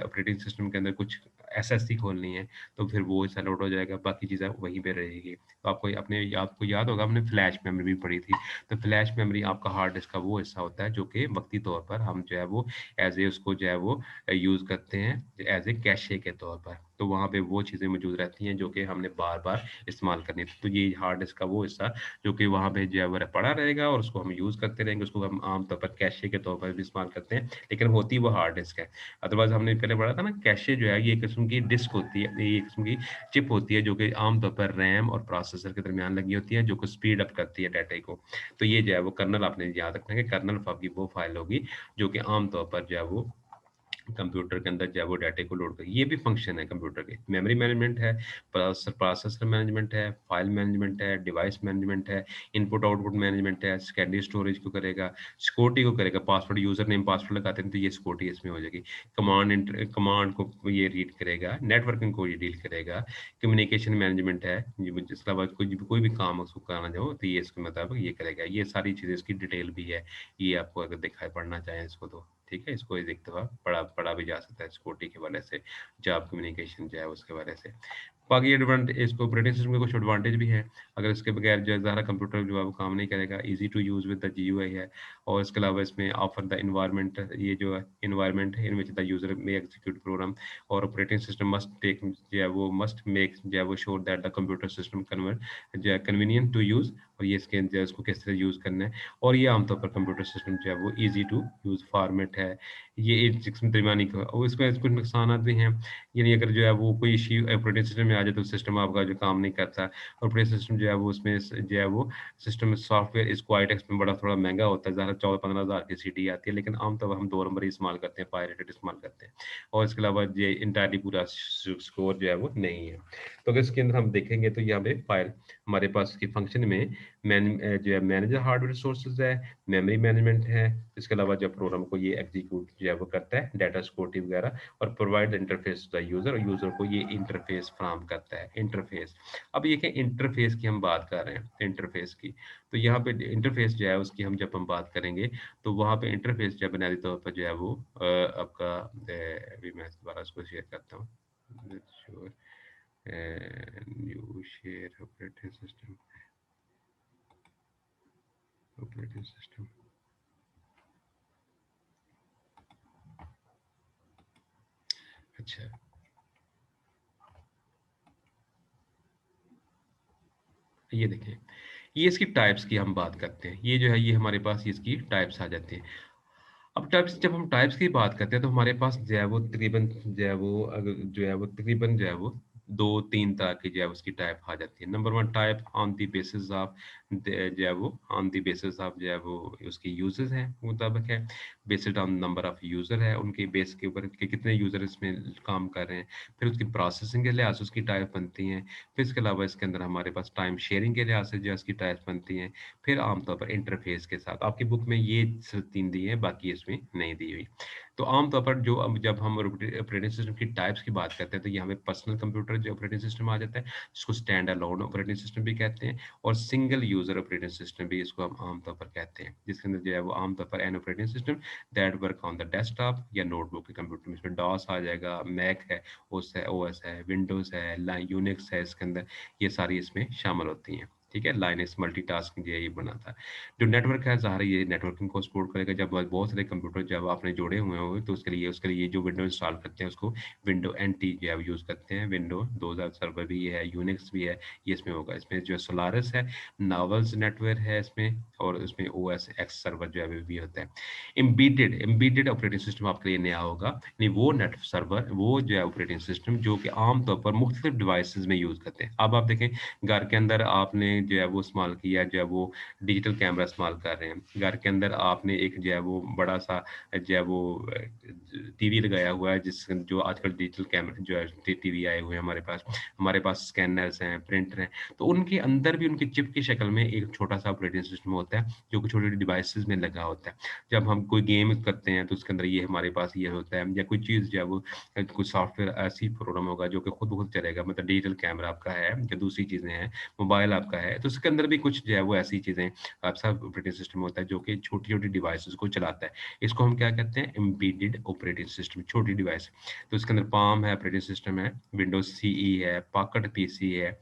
ऑपरेटिंग सिस्टम के अंदर कुछ एसएसडी खोलनी है, तो फिर वो हिस्सा लोड हो जाएगा, बाकी चीज़ें वहीं पे रहेगी। तो आपको याद होगा हमने फ्लैश मेमोरी भी पढ़ी थी, तो फ्लैश मेमोरी आपका हार्ड डिस्क का वो हिस्सा होता है जो कि वक़्ती तौर पर हम जो है वो उसको जो है वो यूज़ करते हैं एज़ ए कैशे के तौर पर। तो वहाँ पे वो चीज़ें मौजूद रहती हैं जो कि हमने बार-बार इस्तेमाल करनी थी। तो ये हार्ड डिस्क का वो हिस्सा जो कि वहाँ पे जो है वो पड़ा रहेगा और उसको हम यूज़ करते रहेंगे, उसको हम आम तौर पर कैशे के तौर पर भी इस्तेमाल करते हैं, लेकिन होती वो हार्ड डिस्क है। अदरवाइज़ हमने पहले पढ़ा था ना, कैशे जो है ये एक किस्म की डिस्क होती है, ये एक किस्म की चिप होती है जो कि आम तौर पर रैम और प्रोसेसर के दरमियान लगी होती है, जो कि स्पीड अप करती है डाटा को। तो ये जो है वो कर्नल आपने याद रखना है कि कर्नल आपकी वो फ़ाइल होगी जो कि आम तौर पर जो है वो कंप्यूटर के अंदर जो है वो डाटा को लोड कर, ये भी फंक्शन है कंप्यूटर के। मेमोरी मैनेजमेंट है, प्रोसेसर मैनेजमेंट है, फाइल मैनेजमेंट है, डिवाइस मैनेजमेंट है, इनपुट आउटपुट मैनेजमेंट है, सेकेंडरी स्टोरेज को करेगा, सिक्योरिटी को करेगा, पासवर्ड यूज़र नेम पासवर्ड लगाते हैं तो ये सिक्योरिटी इसमें हो जाएगी। कमांड को ये रीड करेगा, नेटवर्किंग को ये डील करेगा, कम्युनिकेशन मैनेजमेंट है, ये जिसके अलावा कोई भी काम उसको कराना चाहो तो ये इसके मुताबिक ये करेगा। ये सारी चीज़ें इसकी डिटेल भी है, ये आपको अगर दिखाई पढ़ना चाहें इसको तो। ठीक है? इसको एक दफ़ा पढ़ा पढ़ा भी जा सकता है सिक्योरिटी के हवाले से, जॉब कम्युनिकेशन जो है उसके हवाले से। बाकी इसको ऑपरेटिंग सिस्टम के कुछ एडवांटेज भी हैं। अगर इसके बगैर जो है ज़्यादा कंप्यूटर जो है वो काम नहीं करेगा, easy to use with the GUI है और इसके अलावा इसमें ऑफर द एनवायरनमेंट, ये जो है एनवायरनमेंट है in which the user may execute program और ऑपरेटिंग सिस्टम मस्ट टेक जो है वो मस्ट मेक जो है वो sure that the computer system convert जो है कन्वीनिएंट टू यूज़ और ये इसके जो है इसको किस तरह यूज़ करना है और ये आमतौर पर कंप्यूटर सिस्टम जो है वो ईज़ी टू यूज़ फॉर्मेट है। ये एक किस्म दरमियानी का और इसमें कुछ नुकसानात भी हैं। यानी अगर जो है वो कोई इश्यू ऑपरेटिंग सिस्टम में आ जाए तो सिस्टम आपका जो काम नहीं करता। ऑपरेटिंग सिस्टम जो है वो उसमें जो है वो सिस्टम सॉफ्टवेयर इज़ क्वाइट में बड़ा थोड़ा महँगा होता है। ज़्यादा 14-15 हज़ार की सीटी आती है, लेकिन आम तौर पर हम 2 नंबर ही इस्तेमाल करते हैं, पायरेटेड इस्तेमाल करते हैं। और इसके अलावा ये एंटायरली पूरा स्कोर जो है वो नहीं है। तो अगर इसके अंदर हम देखेंगे तो यहाँ पे फाइल हमारे पास इसकी फंक्शन में जो है मैनेजर हार्डवेयर रिसोर्सेज़ है, मेमोरी मैनेजमेंट है, इसके अलावा जब प्रोग्राम को ये एग्जीक्यूट जो है वो करता है, डाटा सिक्योरिटी वगैरह और provide interface to the user और यूज़र को ये इंटरफेस फराहम करता है, इंटरफेस। अब ये क्या इंटरफेस की हम बात कर रहे हैं, इंटरफेस की। तो यहाँ पे इंटरफेस जो है उसकी जब हम बात करेंगे, तो वहाँ पे इंटरफेस जो है बुनियादी तौर पर जो है वो आपका अभी मैं दोबारा इसको शेयर करता हूँ। Sure new share operating system. अच्छा, ये देखें, ये इसकी टाइप्स की हम बात करते हैं। ये जो है ये हमारे पास इसकी टाइप्स आ जाती हैं। अब टाइप्स जब हम टाइप्स की बात करते हैं तो हमारे पास जो है वो तकरीबन जो है वो जो है वो तकरीबन जो है वो 2-3 तरह की जो है उसकी टाइप आ जाती है। Number 1 type on the basis of जो है वो ऑन द बेसिस ऑफ जो है वो उसकी यूज़ेज़ है मुताबिक है। Based on number of user है, उनके बेस के ऊपर कि कितने यूज़र इसमें काम कर रहे हैं। फिर उसकी प्रोसेसिंग के लिहाज से उसकी टाइप बनती हैं। फिर इसके अलावा इसके अंदर हमारे पास टाइम शेयरिंग के लिहाज से जो है उसकी टाइप्स बनती हैं। फिर आमतौर पर इंटरफ़ेस के साथ आपकी बुक में ये सिर्फ़ 3 दी हैं, बाकी इसमें नहीं दी हुई। तो आम तौर पर जो अब जब हम ऑपरेटिंग सिस्टम की टाइप्स की बात करते हैं, तो यहाँ पे पर्सनल कंप्यूटर जो ऑपरेटिंग सिस्टम आ जाता है, जिसको स्टैंड अलोन ऑपरेटिंग सिस्टम भी कहते हैं और सिंगल यूज़र ऑपरेटिंग सिस्टम भी इसको हम आम तौर पर कहते हैं। जिसके अंदर जो है वो आम तौर पर N operating system that work on the desktop या नोटबुक के कंप्यूटर में इसमें डॉस आ जाएगा, मैक है, ओएस है, विंडोज़ है, यूनिक्स है इसके अंदर, ये सारी इसमें शामिल होती हैं। ठीक है? लाइनक्स मल्टीटास्किंग जो है ये बना था। जो नेटवर्क है ज़ाहिर है ये नेटवर्किंग को सपोर्ट करेगा। जब बहुत सारे कंप्यूटर जब आपने जोड़े हुए होंगे तो उसके लिए जो विंडो इंस्टॉल करते हैं उसको विंडो एनटी जो है यूज़ करते हैं। विंडो 2000 सर्वर भी है, यूनिक्स भी है, ये इसमें होगा। इसमें जो सोलारिस है, नावल्स नेटवर्क है इसमें और इसमें ओएस एक्स सर्वर जो है भी होता है। एम्बेडेड ऑपरेटिंग सिस्टम आपके लिए नया होगा। यानी वो नेट सर्वर वो जो है ऑपरेटिंग सिस्टम जो कि आम तौर पर मुख्तलिफ डिवाइसेज़ में यूज़ करते हैं। अब आप देखें घर के अंदर आपने जो है वो इस्तेमाल किया, जो है वो डिजिटल कैमरा इस्तेमाल कर रहे हैं। घर के अंदर आपने एक जो है वो बड़ा-सा जो है वो टीवी लगाया हुआ है, जिस जो आजकल डिजिटल कैमरा जो है टीवी आए हुए हैं हमारे पास। हमारे पास स्कैनर्स हैं, प्रिंटर हैं, तो उनके अंदर भी उनकी चिप की शक्ल में एक छोटा-सा ऑपरेटिंग सिस्टम होता है, जो कि छोटी-छोटी डिवाइसेज़ में लगा होता है। जब हम कोई गेम करते हैं, तो उसके अंदर ये हमारे पास ये होता है, या कोई चीज़ जो है वो कोई सॉफ्टवेयर ऐसी प्रोग्राम होगा जो कि खुद ब खुद चलेगा, मतलब डिजिटल कैमरा आपका है या दूसरी चीज़ें हैं, मोबाइल आपका है, तो उसके अंदर भी कुछ जो है वो ऐसी चीज़ें ऐसा ऑपरेटिंग सिस्टम होता है जो कि छोटी-छोटी डिवाइसेज़ को चलाता है। इसको हम क्या कहते हैं? एम्बेडेड ऑपरेटिंग सिस्टम, छोटी डिवाइस। तो इसके अंदर पाल्म है, ऑपरेटिंग सिस्टम है, विंडोज़ सीई है, पॉकेट पीसी है,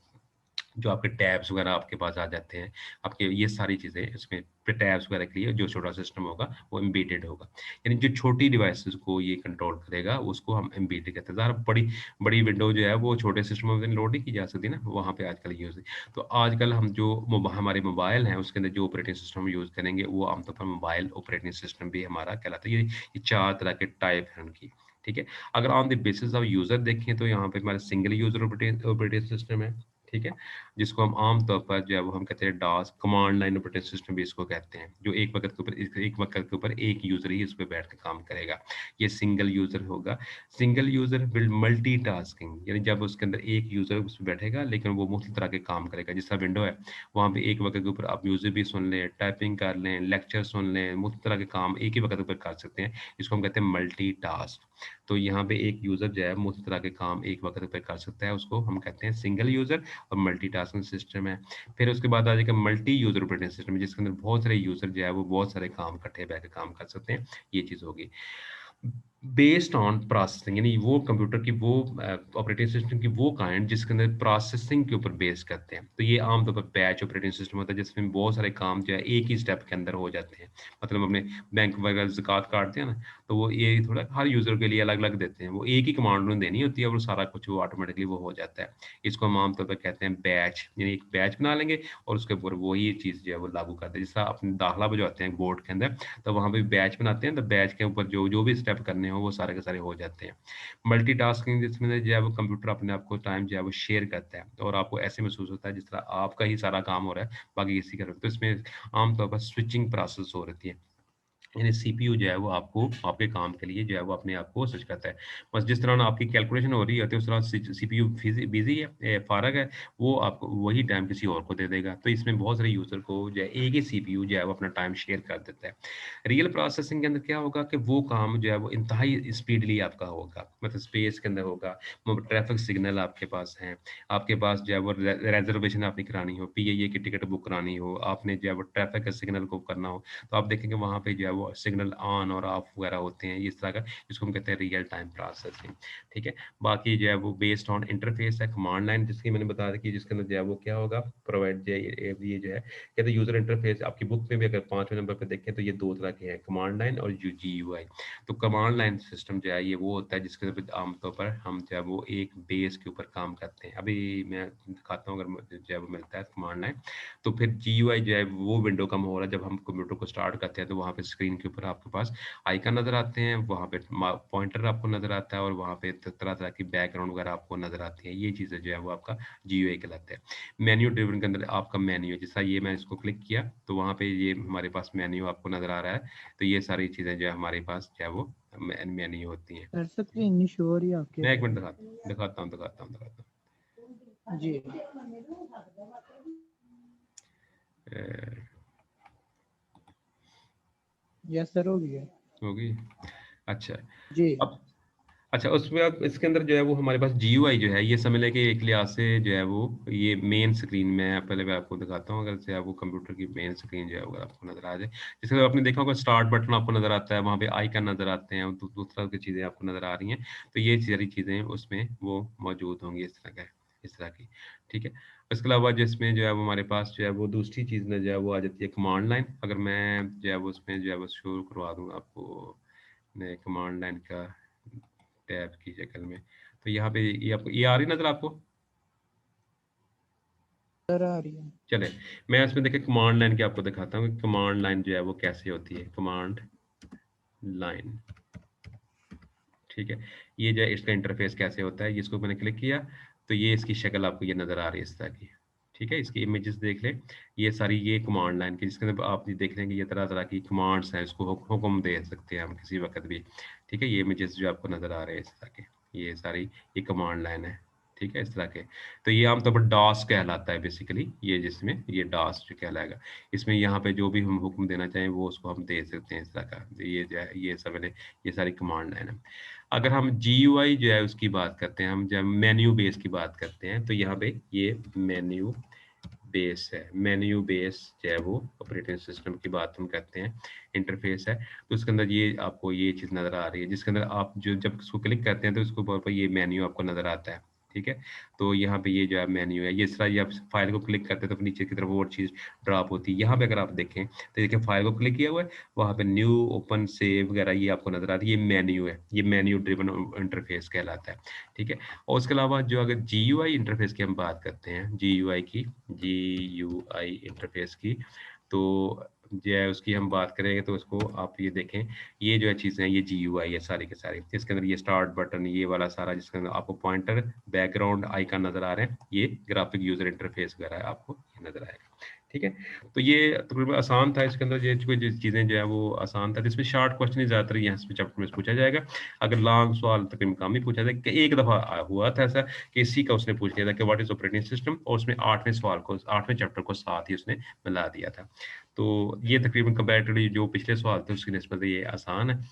जो आपके टैब्स वगैरह आपके पास आ जाते हैं, आपके ये सारी चीज़ें इसमें टैब्स वगैरह के लिए जो छोटा सिस्टम होगा, वो एम्बेडेड होगा। यानी जो छोटी डिवाइसेज़ को ये कंट्रोल करेगा, उसको हम एम्बेडेड कहते हैं। ज़रा बड़ी बड़ी विंडो जो है, वो छोटे सिस्टम में लोड नहीं की जा सकती ना, वहाँ पे आजकल यूज़ है। तो आजकल हम जो हमारे मोबाइल हैं, उसके अंदर जो ऑपरेटिंग सिस्टम यूज़ करेंगे, वो आमतौर पर मोबाइल ऑपरेटिंग सिस्टम भी हमारा कहलाता है। ये 4 तरह के टाइप हैं उनकी, ठीक है? अगर on the basis of user देखें, तो यहाँ पे हमारा single user operating operating system है, ठीक है? जिसको हम आम तौर पर जो है वो हम कहते हैं dance, command line operating system भी इसको कहते हैं, जो एक वक़्त के ऊपर एक यूज़र ही इस पे बैठ के काम करेगा। ये सिंगल यूज़र होगा। सिंगल यूज़र विल मल्टीटास्किंग, यानी जब उसके अंदर एक यूज़र उस पे बैठेगा, लेकिन वो मुख्तलिफ तरह के काम करेगा। जिस तरह विंडो है, वहाँ पे एक वक़्त के ऊपर आप म्यूज़िक भी सुन लें, टाइपिंग कर लें, लेक्चर सुन लें, मुख्तलिफ तरह के काम एक ही वक़्त पे कर सकते हैं। इसको हम कहते हैं मल्टीटास्क। तो यहाँ पे एक यूज़र जो है मुख्तलिफ तरह के काम एक वक़्त पे कर सकता है, उसको हम कहते हैं सिंगल यूज़र और मल्टीटास्किंग सिस्टम है। फिर उसके बाद आ जाएगा मल्टी यूज़र ऑपरेटिंग सिस्टम, जिसके अंदर बहुत सारे यूज़र जो है वो बहुत सारे काम इकट्ठे बैठ के काम कर सकते हैं, ये चीज़ होगी। बेस्ड ऑन प्रोसेसिंग, यानी वो कंप्यूटर की वो ऑपरेटिंग सिस्टम की वो काइंड जिसके अंदर प्रोसेसिंग के ऊपर बेस करते हैं। तो ये आम तौर पर बैच ऑपरेटिंग सिस्टम होता है, जिसमें बहुत सारे काम जो है एक ही स्टेप के अंदर हो जाते हैं। मतलब अपने बैंक वगैरह ज़कात काटते हैं ना, तो वो ये थोड़ा हर यूज़र के लिए अलग-अलग देते हैं। वो एक ही कमांड उन्हें देनी होती है और सारा कुछ वो ऑटोमेटिकली वो हो जाता है। इसको हम आम तौर पर कहते हैं बैच, यानी एक बैच बना लेंगे और उसके ऊपर वही चीज़ जो है वो लागू करते हैं। जिस तरह अपने दाखिला भिजवाते हैं बोर्ड के अंदर, तो वहाँ पे बैच बनाते हैं, तो बैच के ऊपर जो जो भी स्टेप करने हो, वो सारे के सारे हो जाते हैं। मल्टीटास्किंग जिसमें जो है वो कंप्यूटर अपने आप को टाइम जो है वो शेयर करता है और आपको ऐसे महसूस होता है जिस तरह आपका ही सारा काम हो रहा है, बाकी किसी का नहीं। तो इसमें आम तौर पर स्विचिंग प्रोसेस हो रहती है। यानी सीपीयू जो है वो आपको आपके काम के लिए जो है वो अपने आप को सर्च करता है। बस जिस तरह ना आपकी कैलकुलेशन हो रही होती है उस तरह सीपीयू बिज़ी है, फ़ारग है, वो आपको वही टाइम किसी और को दे देगा। तो इसमें बहुत सारे यूज़र को जो है एक ही सीपीयू जो है वो अपना टाइम शेयर कर देता है। रियल प्रोसेसिंग के अंदर क्या होगा कि वो काम जो है वो इंतहाई स्पीडली आपका होगा। मतलब स्पेस के अंदर होगा, ट्रैफिक सिग्नल आपके पास हैं, आपके पास जो है वो रिज़र्वेशन आपने करानी हो, पीआईए की टिकट बुक करानी हो, आपने जो है वो ट्रैफिक के सिग्नल को करना हो, तो आप देखेंगे वहाँ पे जो है वो सिग्नल ऑन और ऑफ वगैरह होते हैं, इस तरह का, जिसको हम कहते हैं रियल टाइम प्रोसेसिंग, ठीक है? बाकी जो है वो बेस्ड ऑन इंटरफ़ेस है, कमांड लाइन जिसकी मैंने बताया था कि जिसके अंदर जो है वो क्या होगा, प्रोवाइड जो है ये जो है कहते हैं यूज़र इंटरफ़ेस, आपकी बुक में भी अगर 5वें नंबर पे देखें तो ये 2 तरह के हैं, कमांड लाइन और यू जीयूआई। तो कमांड लाइन सिस्टम जो है ये वो होता है जिसके ऊपर आमतौर पर हम जो है वो एक बेस के ऊपर काम करते हैं। अभी मैं दिखाता हूँ, अगर मुझे जो है वो मिलता है कमांड लाइन, तो फिर जीयूआई जो है वो विंडो कम हो रहा है, जब हम कंप्यूटर को स्टार्ट करते हैं तो वहाँ पे स्क्रीन के ऊपर आपके पास आइकन नज़र आते हैं, वहाँ पे पॉइंटर आपको नज़र आता है और वहाँ पे तरह-तरह की बैकग्राउंड वगैरह आपको नज़र आती हैं। ये चीज़ें जो है वो आपका जीयूआई कहलाता है। मेन्यू ड्रिवन के अंदर आपका मेन्यू है, जैसा ये मैं इसको क्लिक किया तो वहाँ पे ये हमारे पास मेन्यू आपको नज़र आ रहा है। तो ये सारी चीज़ें जो है हमारे पास जो है वो मेन्यू होती हैं। सर स्क्रीन नहीं शो हो रही है आपके मैं 1 पे। मिनट दिखाता हूँ। जी। अ, यस सर, हो गया। होगी? अच्छा। जी। अब अच्छा, उसमें अब इसके अंदर जो है वो हमारे पास जीयूआई जो है ये समझ लें कि एक लिहाज से जो है वो ये मेन स्क्रीन में पहले मैं आपको दिखाता हूँ, अगर से आपको कंप्यूटर की मेन स्क्रीन जो है वो आपको नज़र आ जाए। जैसे आपने देखा होगा स्टार्ट बटन आपको नज़र आता है, वहाँ पे आइकन नज़र आते हैं और दूसरा की चीज़ें आपको नज़र आ रही हैं। तो ये सारी चीज़ें उसमें वो मौजूद होंगी इस तरह की, ठीक है? इसके अलावा जिसमें जो है वो हमारे पास जो है वो दूसरी चीज़ में जो है वो आ जाती है कमांड लाइन। अगर मैं जो है वो उसमें जो है वो शो करवा दूँ आपको, मैं कमांड लाइन का टैब की शक्ल में। तो यहाँ पे ये आपको ये आ रही है नज़र आपको? सर आ रही है। चलें, मैं इसमें देखिए कमांड लाइन की आपको दिखाता हूँ कि कमांड लाइन जो है वो कैसे होती है, कमांड लाइन, ठीक है? ये जो है इसका इंटरफ़ेस कैसे होता है, इसको मैंने क्लिक किया, तो ये इसकी शक्ल आपको ये नज़र आ रही है इस तरह की, ठीक है, इसकी इमेजेस देख लें। ये सारी ये कमांड लाइन की जिसके अंदर आप ये देख लेंगे ये तरह-तरह की कमांड्स हैं, इसको हुक्म दे सकते हैं हम किसी वक़्त भी। ठीक है, ये इमेजेस जो आपको नज़र आ रहे हैं इस तरह के, ये सारी ये कमांड लाइन है। ठीक है, इस तरह के। तो ये आमतौर पर डॉस कहलाता है बेसिकली, ये जिसमें ये डॉस जो कहलाएगा। इसमें यहाँ पे जो भी हम हुक्म देना चाहें वो उसको हम दे सकते हैं इस तरह का। ये जो है ये सब मैंने ये सारी कमांड लाइन है। अगर हम जीयूआई जो है उसकी बात करते हैं, हम जब मेन्यू बेस की बात करते हैं, तो यहाँ पे ये मेन्यू बेस है। मेन्यू बेस जो है वो ऑपरेटिंग सिस्टम की बात हम करते हैं, इंटरफेस है। तो उसके अंदर ये आपको ये चीज़ नज़र आ रही है, जिसके अंदर आप जो जब इसको क्लिक करते हैं तो इसके ऊपर ये मेन्यू आपको नज़र आता है। ठीक है? तो यहाँ पे ये जो है मेन्यू है, ये इस तरह ये आप फाइल को क्लिक करते हैं तो नीचे की तरफ और चीज़ ड्रॉप होती है। यहाँ पे अगर आप देखें, तो देखिए फाइल को क्लिक किया हुआ है, वहाँ पे न्यू, ओपन, सेव वगैरह ये आपको नज़र आती है, ये मेन्यू है। ये मेन्यू ड्रिवन इंटरफेस कहलाता है। ठीक है? और उसके अलावा जो अगर जीयूआई इंटरफेस की हम बात करते हैं, जीयूआई इंटरफेस की, तो जो है उसकी हम बात करेंगे तो उसको आप ये देखें, ये जो है चीज़ें हैं ये जीयूआई है सारी के सारी। इसके अंदर ये स्टार्ट बटन ये वाला सारा जिसके अंदर आपको पॉइंटर, बैकग्राउंड आइकन नज़र आ रहे हैं, ये ग्राफिक यूज़र इंटरफेस वगैरह है आपको ये नज़र आएगा। ठीक है? तो ये तकरीबन आसान था, इसके अंदर ये कुछ चीज़ें जो है वो आसान था, जिसमें शॉर्ट क्वेश्चन ही ज़्यादातर यहाँ पे चैप्टर में पूछा जाएगा। अगर लॉन्ग सवाल तकरीबन कम ही पूछा जाएगा। कि एक दफ़ा हुआ था ऐसा कि इसी का उसने पूछ लिया था कि व्हाट इज़ ऑपरेटिंग सिस्टम, और उसमें 8वें सवाल को 8वें चैप्टर को साथ ही उसने मिला दिया था। तो ये तकरीबन कंपैरेटिवली जो पिछले सवाल थे उसकी निस्बत ये आसान है।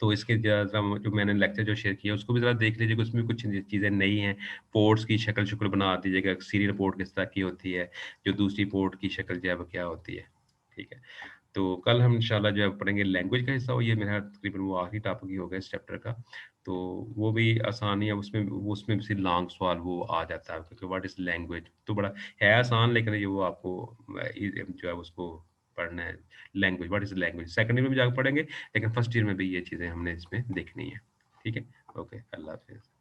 तो इसके ज़रा जो मैंने लेक्चर जो शेयर किया उसको भी ज़रा देख लीजिएगा, उसमें कुछ चीज़ें नई हैं। पोर्ट्स की शक्ल-शुक्ल बना दीजिएगा, सीरियल पोर्ट किस तरह की होती है, जो दूसरी पोर्ट की शक्ल जो है वो क्या होती है। ठीक है? तो कल हम इंशाल्लाह जो है पढ़ेंगे लैंग्वेज का हिस्सा, और ये मेरा तकरीबन वो आखिरी टॉपिक ही होगा इस चैप्टर का। तो वो भी आसान ही है, उसमें भी लॉन्ग सवाल वो आ जाता है क्योंकि व्हाट इज़ लैंग्वेज तो बड़ा है आसान, लेकिन ये वो आपको जो है उसको पढ़ना है। Language, what is language second year में भी जाके पढ़ेंगे, लेकिन फर्स्ट ईयर में भी ये चीज़ें हमने इसमें देखनी है। ठीक है? ओके, अल्लाह हाफ़िज़।